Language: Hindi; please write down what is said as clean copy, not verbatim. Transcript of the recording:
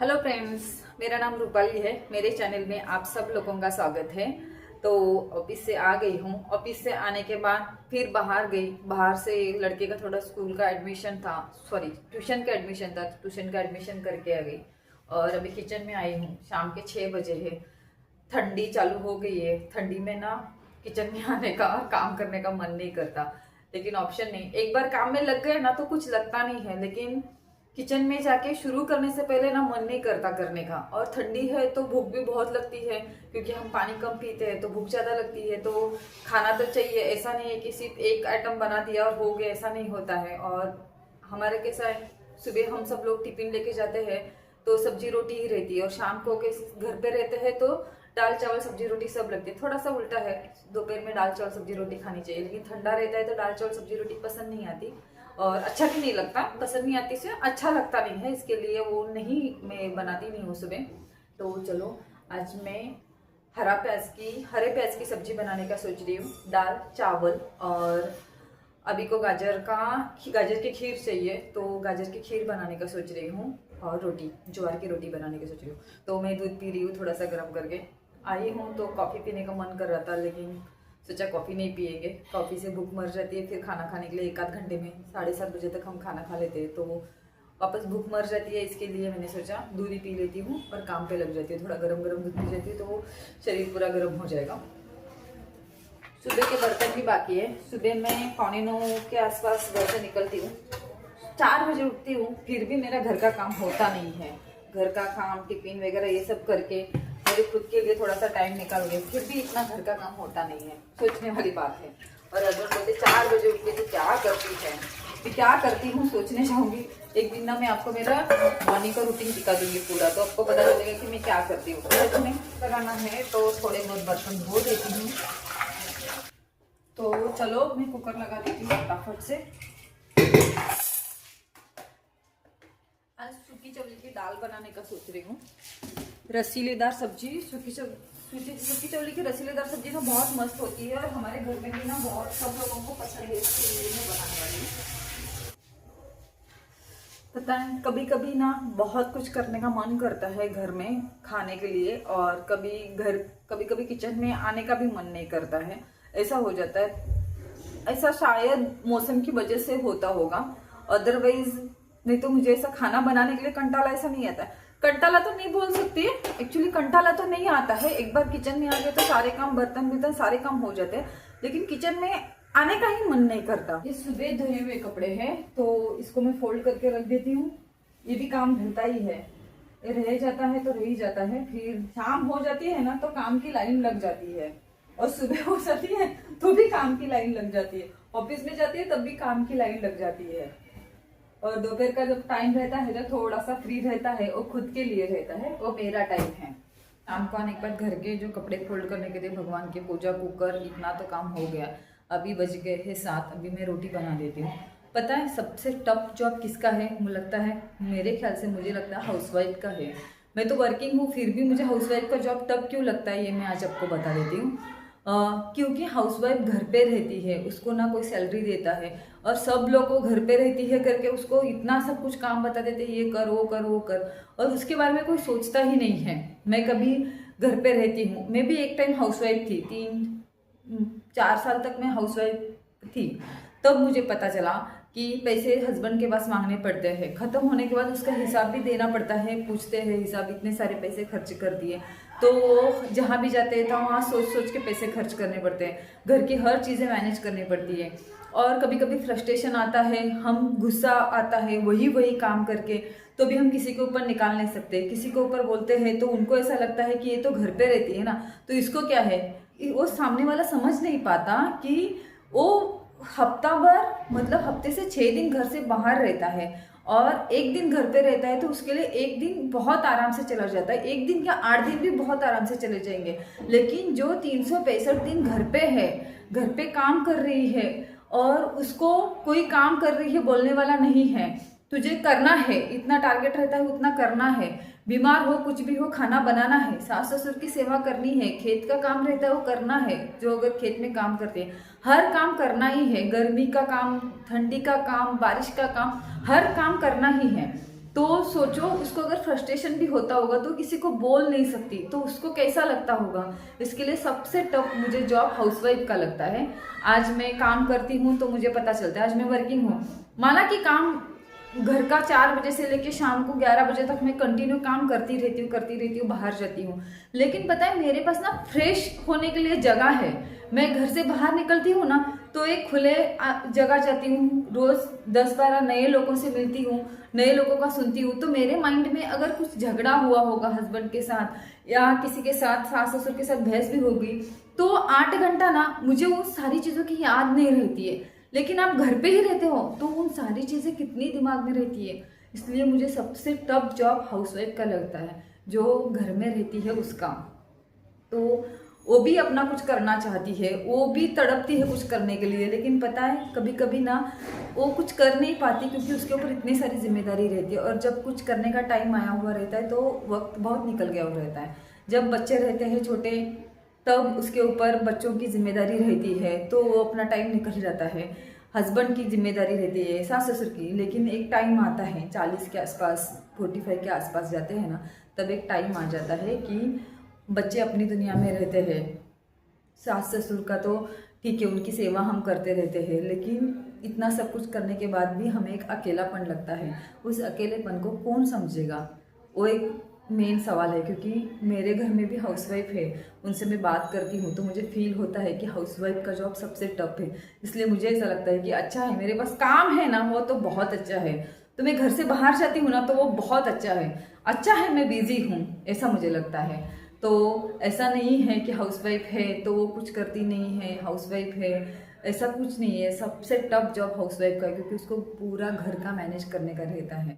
हेलो फ्रेंड्स, मेरा नाम रूपाली है। मेरे चैनल में आप सब लोगों का स्वागत है। तो ऑफिस से आ गई हूँ। ऑफिस से आने के बाद फिर बाहर गई। बाहर से लड़के का थोड़ा स्कूल का एडमिशन था, सॉरी ट्यूशन का एडमिशन था, ट्यूशन का एडमिशन करके आ गई और अभी किचन में आई हूँ। शाम के 6 बजे है। ठंडी चालू हो गई है। ठंडी में ना किचन में आने का, काम करने का मन नहीं करता, लेकिन ऑप्शन नहीं। एक बार काम में लग गए ना तो कुछ लगता नहीं है, लेकिन किचन में जाके शुरू करने से पहले ना मन नहीं करता करने का। और ठंडी है तो भूख भी बहुत लगती है, क्योंकि हम पानी कम पीते हैं तो भूख ज्यादा लगती है। तो खाना तो चाहिए, ऐसा नहीं है कि सिर्फ एक आइटम बना दिया और हो गया, ऐसा नहीं होता है। और हमारे कैसा है, सुबह हम सब लोग टिफिन लेके जाते हैं तो सब्जी रोटी ही रहती है, और शाम को कैसे घर पे रहते हैं तो दाल चावल सब्जी रोटी सब लगती है। थोड़ा सा उल्टा है, दोपहर में दाल चावल सब्जी रोटी खानी चाहिए, लेकिन ठंडा रहता है तो दाल चावल सब्जी रोटी पसंद नहीं आती और अच्छा भी नहीं लगता। पसंद नहीं आती से अच्छा लगता नहीं है, इसके लिए वो नहीं, मैं बनाती नहीं हूँ सुबह। तो चलो आज मैं हरे प्याज की सब्जी बनाने का सोच रही हूँ। दाल चावल और अभी को गाजर की खीर चाहिए, तो गाजर की खीर बनाने का सोच रही हूँ और रोटी, ज्वार की रोटी बनाने का सोच रही हूँ। तो मैं दूध पी रही हूँ थोड़ा सा गर्म करके। आई हूँ तो कॉफ़ी पीने का मन कर रहा था, लेकिन सोचा कॉफ़ी नहीं पिएंगे, कॉफ़ी से भूख मर जाती है। फिर खाना खाने के लिए 1 आध घंटे में 7:30 बजे तक हम खाना खा लेते हैं, तो वापस भूख मर जाती है। इसके लिए मैंने सोचा दूध ही पी लेती हूँ और काम पे लग जाती है। थोड़ा गरम गरम दूध पी जाती है तो वो शरीर पूरा गर्म हो जाएगा। सुबह के बर्तन भी बाकी है। सुबह मैं 8:45 के आसपास घर से निकलती हूँ, 4 बजे उठती हूँ, फिर भी मेरा घर का काम होता नहीं है। घर का काम, टिफिन वगैरह ये सब करके मेरे खुद के लिए थोड़ा सा टाइम निकाल के फिर भी इतना घर का काम होता नहीं है, सोचने वाली बात है। और हस्बैंड बोलते 4 बजे उठ के तो क्या करती है, तो क्या करती हूँ सोचने जाऊंगी। एक दिन ना मैं आपको मेरा मॉर्निंग का रूटीन दिखा दूंगी पूरा, तो आपको पता चलेगा कि मैं क्या करती हूँ। तुम्हें कराना है तो थोड़े बहुत बर्तन धो देती हूँ। तो चलो मैं कुकर लगा देती हूँ फटाफट से। आज सूखी चवली की दाल बनाने का सोच रही हूँ। रसीलेदार सब्जी, सूखी चवली की रसीलेदार सब्जी ना बहुत मस्त होती है और हमारे घर में भी ना बहुत सब लोगों को पसंद है, इसके लिए मैं बनाने वाली हूँ। पता है कभी कभी ना बहुत कुछ करने का मन करता है घर में खाने के लिए, और कभी कभी किचन में आने का भी मन नहीं करता है। ऐसा हो जाता है। ऐसा शायद मौसम की वजह से होता होगा, अदरवाइज नहीं तो मुझे ऐसा खाना बनाने के लिए कंटाला ऐसा नहीं आता है। कंटाला तो नहीं बोल सकती, एक्चुअली कंटाला तो नहीं आता है। एक बार किचन में आ गए तो सारे काम, बर्तन सारे काम हो जाते हैं, लेकिन किचन में आने का ही मन नहीं करता। ये सुबह धोए हुए कपड़े हैं तो इसको मैं फोल्ड करके रख देती हूँ। ये भी काम रहता ही है, रह जाता है तो रह ही जाता है। फिर शाम हो जाती है ना तो काम की लाइन लग जाती है, और सुबह हो जाती है तो भी काम की लाइन लग जाती है। ऑफिस में जाती है तब भी काम की लाइन लग जाती है। और दोपहर का जब टाइम रहता है जो थोड़ा सा फ्री रहता है, वो खुद के लिए रहता है, वो मेरा टाइम है। शाम को आने के बाद घर के जो कपड़े फोल्ड करने के लिए, भगवान की पूजा, कुकर, इतना तो काम हो गया। अभी बज गए हैं 7, अभी मैं रोटी बना देती हूँ। पता है सबसे टफ जॉब किसका है, मुझे लगता है, मेरे ख्याल से मुझे लगता है हाउसवाइफ का है। मैं तो वर्किंग हूँ, फिर भी मुझे हाउसवाइफ का जॉब टफ क्यों लगता है ये मैं आज आपको बता देती हूँ। क्योंकि हाउसवाइफ घर पे रहती है, उसको ना कोई सैलरी देता है, और सब लोग को घर पे रहती है करके उसको इतना सब कुछ काम बता देते हैं, ये कर वो कर वो कर, और उसके बारे में कोई सोचता ही नहीं है। मैं कभी घर पे रहती हूँ, मैं भी एक टाइम हाउसवाइफ थी, 3-4 साल तक मैं हाउसवाइफ थी। तब मुझे पता चला कि पैसे हस्बैंड के पास मांगने पड़ते हैं, खत्म होने के बाद उसका हिसाब भी देना पड़ता है। पूछते हैं हिसाब, इतने सारे पैसे खर्च कर दिए, तो जहाँ भी जाते हैं तो वहाँ सोच सोच के पैसे खर्च करने पड़ते हैं। घर की हर चीज़ें मैनेज करनी पड़ती है, और कभी कभी फ्रस्ट्रेशन आता है, हम गुस्सा आता है वही काम करके, तो भी हम किसी के ऊपर निकाल नहीं सकते। किसी के ऊपर बोलते हैं तो उनको ऐसा लगता है कि ये तो घर पे रहती है ना, तो इसको क्या है। वो सामने वाला समझ नहीं पाता कि वो हफ्ता भर, मतलब हफ्ते से 6 दिन घर से बाहर रहता है, और 1 दिन घर पे रहता है, तो उसके लिए 1 दिन बहुत आराम से चला जाता है। 1 दिन क्या 8 दिन भी बहुत आराम से चले जाएंगे। लेकिन जो 365 दिन घर पे है, घर पे काम कर रही है, और उसको कोई काम कर रही है बोलने वाला नहीं है, तुझे करना है, इतना टारगेट रहता है उतना करना है, बीमार हो कुछ भी हो खाना बनाना है, सास ससुर की सेवा करनी है, खेत का काम रहता है वो करना है, जो अगर खेत में काम करते हैं हर काम करना ही है। गर्मी का काम, ठंडी का काम, बारिश का काम, हर काम करना ही है। तो सोचो उसको अगर फ्रस्ट्रेशन भी होता होगा तो किसी को बोल नहीं सकती, तो उसको कैसा लगता होगा। इसके लिए सबसे टफ मुझे जॉब हाउसवाइफ का लगता है। आज मैं काम करती हूँ तो मुझे पता चलता है, आज मैं वर्किंग हूँ, माना कि काम घर का 4 बजे से लेके शाम को 11 बजे तक मैं कंटिन्यू काम करती रहती हूँ, बाहर जाती हूँ, लेकिन पता है मेरे पास ना फ्रेश होने के लिए जगह है। मैं घर से बाहर निकलती हूँ ना तो एक खुले जगह जाती हूँ, रोज 10-12 नए लोगों से मिलती हूँ, नए लोगों का सुनती हूँ। तो मेरे माइंड में अगर कुछ झगड़ा हुआ होगा हस्बैंड के साथ या किसी के साथ, सास ससुर के साथ बहस भी होगी, तो 8 घंटा ना मुझे वो सारी चीजों की याद नहीं रहती है। लेकिन आप घर पे ही रहते हो तो उन सारी चीजें कितनी दिमाग में रहती है। इसलिए मुझे सबसे टफ जॉब हाउसवाइफ का लगता है, जो घर में रहती है उसका। तो वो भी अपना कुछ करना चाहती है, वो भी तड़पती है कुछ करने के लिए, लेकिन पता है कभी कभी ना वो कुछ कर नहीं पाती क्योंकि उसके ऊपर इतनी सारी जिम्मेदारी रहती है। और जब कुछ करने का टाइम आया हुआ रहता है तो वक्त बहुत निकल गया हुआ रहता है। जब बच्चे रहते हैं छोटे तब उसके ऊपर बच्चों की जिम्मेदारी रहती है तो वो अपना टाइम निकल जाता है। हस्बैंड की जिम्मेदारी रहती है, सास ससुर की, लेकिन एक टाइम आता है 40 के आसपास, 45 के आसपास जाते हैं ना, तब एक टाइम आ जाता है कि बच्चे अपनी दुनिया में रहते हैं। सास ससुर का तो ठीक है, उनकी सेवा हम करते रहते हैं, लेकिन इतना सब कुछ करने के बाद भी हमें एक अकेलापन लगता है। उस अकेलेपन को कौन समझेगा, वो एक मेन सवाल है। क्योंकि मेरे घर में भी हाउसवाइफ है, उनसे मैं बात करती हूँ तो मुझे फील होता है कि हाउसवाइफ का जॉब सबसे टफ है। इसलिए मुझे ऐसा लगता है कि अच्छा है मेरे पास काम है ना, वो तो बहुत अच्छा है। तो मैं घर से बाहर जाती हूँ ना तो वो बहुत अच्छा है, अच्छा है मैं बिजी हूँ, ऐसा मुझे लगता है। तो ऐसा नहीं है कि हाउसवाइफ है तो वो कुछ करती नहीं है, हाउसवाइफ है ऐसा कुछ नहीं है। सबसे टफ जॉब हाउसवाइफ का है क्योंकि उसको पूरा घर का मैनेज करने का रहता है।